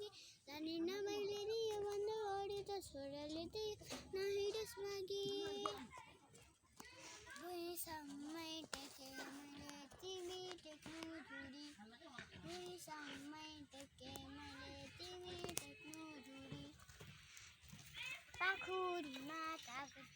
कि जानी न मैले नि यो भन्दा अरू त छोराले त्यही नहिरोस् मागी भुइँसम्मै टेके मैले तिमी टेक्नु जुरी भुइँसम्मै टेके मैले तिमी टेक्नु जुरी पाखुरीमा कागज